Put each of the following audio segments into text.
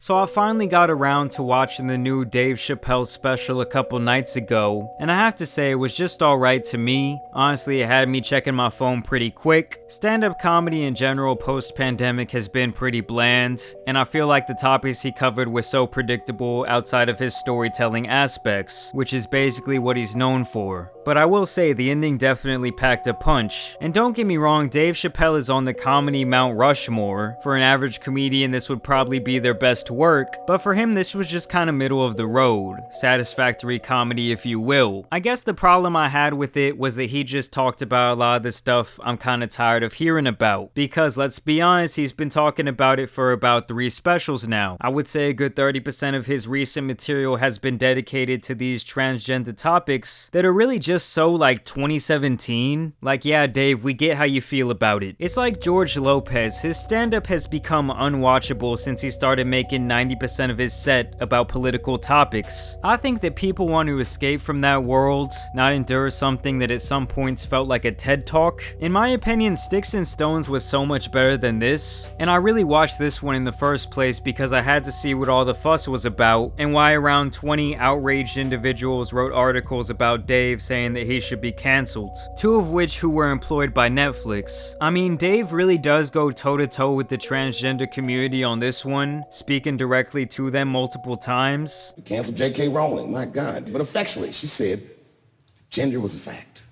So I finally got around to watching the new Dave Chappelle special a couple nights ago, and I have to say it was just alright to me. Honestly, it had me checking my phone pretty quick. Stand-up comedy in general post-pandemic has been pretty bland, and I feel like the topics he covered were so predictable outside of his storytelling aspects, which is basically what he's known for. But I will say the ending definitely packed a punch. And don't get me wrong, Dave Chappelle is on the comedy Mount Rushmore. For an average comedian, this would probably be their best work, but for him this was just kind of middle of the road, satisfactory comedy if you will. I guess the problem I had with it was that he just talked about a lot of the stuff I'm kind of tired of hearing about, because let's be honest, he's been talking about it for about 3 specials now. I would say a good 30% of his recent material has been dedicated to these transgender topics that are really just so like 2017. Like, yeah Dave, we get how you feel about it. It's like George Lopez, his stand-up has become unwatchable since he started making 90% of his set about political topics. I think that people want to escape from that world, not endure something that at some points felt like a TED Talk. In my opinion, Sticks and Stones was so much better than this, and I really watched this one in the first place because I had to see what all the fuss was about, and why around 20 outraged individuals wrote articles about Dave saying that he should be cancelled, 2 of which who were employed by Netflix. I mean, Dave really does go toe-to-toe with the transgender community on this one, speaking directly to them multiple times. Cancel J.K. Rowling, my God. But effectually, she said gender was a fact.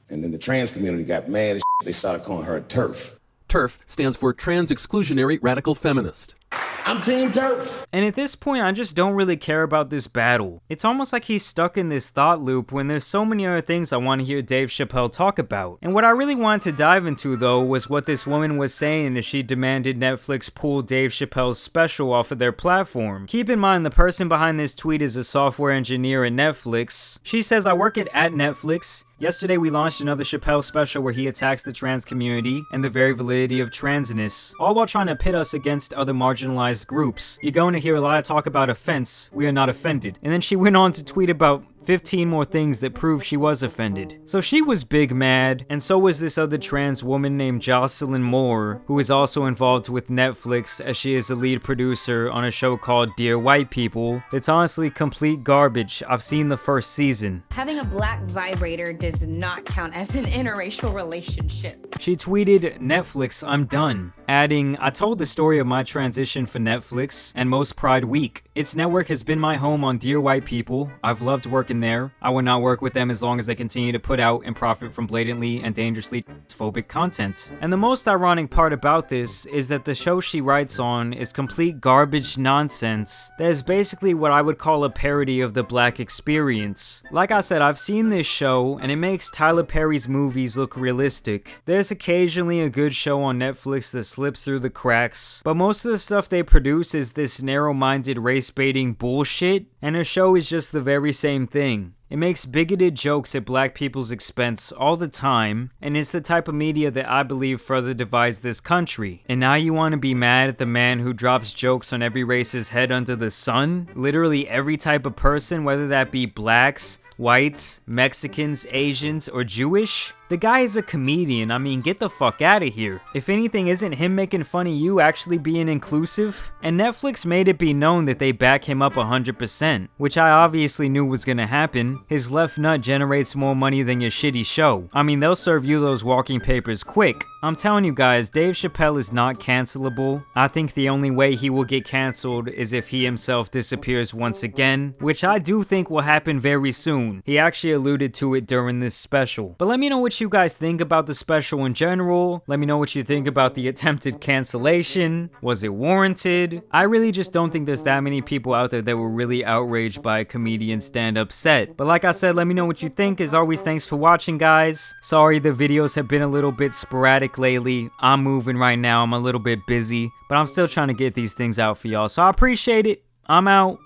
And then the trans community got mad as they started calling her a TERF. TERF stands for Trans Exclusionary Radical Feminist. I'm Team TERF. And at this point, I just don't really care about this battle. It's almost like he's stuck in this thought loop when there's so many other things I want to hear Dave Chappelle talk about. And what I really wanted to dive into though was what this woman was saying as she demanded Netflix pull Dave Chappelle's special off of their platform. Keep in mind, the person behind this tweet is a software engineer at Netflix. She says, "I work at Netflix. Yesterday we launched another Chappelle special where he attacks the trans community and the very validity of transness, all while trying to pit us against other marginalized groups. You're going to hear a lot of talk about offense. We are not offended." And then she went on to tweet about 15 more things that prove she was offended. So she was big mad, and so was this other trans woman named Jocelyn Moore, who is also involved with Netflix as she is the lead producer on a show called Dear White People. It's honestly complete garbage. I've seen the first season. Having a black vibrator does not count as an interracial relationship. She tweeted, "Netflix, I'm done," adding, "I told the story of my transition for Netflix and most Pride Week. Its network has been my home on Dear White People. I've loved working there. I would not work with them as long as they continue to put out and profit from blatantly and dangerously transphobic content." And the most ironic part about this is that the show she writes on is complete garbage nonsense that is basically what I would call a parody of the black experience. Like I said, I've seen this show and it makes Tyler Perry's movies look realistic. There's occasionally a good show on Netflix that slips through the cracks, but most of the stuff they produce is this narrow-minded race-baiting bullshit, and her show is just the very same thing. It makes bigoted jokes at black people's expense all the time, and it's the type of media that I believe further divides this country. And now you want to be mad at the man who drops jokes on every race's head under the sun? Literally every type of person, whether that be blacks, whites, Mexicans, Asians, or Jewish? The guy is a comedian. I mean, get the fuck out of here. If anything, isn't him making fun of you actually being inclusive? And Netflix made it be known that they back him up 100%, which I obviously knew was gonna happen. His left nut generates more money than your shitty show. I mean, they'll serve you those walking papers quick. I'm telling you guys, Dave Chappelle is not cancelable. I think the only way he will get canceled is if he himself disappears once again, which I do think will happen very soon. He actually alluded to it during this special. But let me know what you guys think about the special in general. Let me know what you think about the attempted cancellation. Was it warranted? I really just don't think there's that many people out there that were really outraged by a comedian's stand-up set. But like I said, let me know what you think. As always, thanks for watching, guys. Sorry the videos have been a little bit sporadic lately. I'm moving right now. I'm a little bit busy, but I'm still trying to get these things out for y'all. So I appreciate it. I'm out.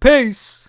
Peace.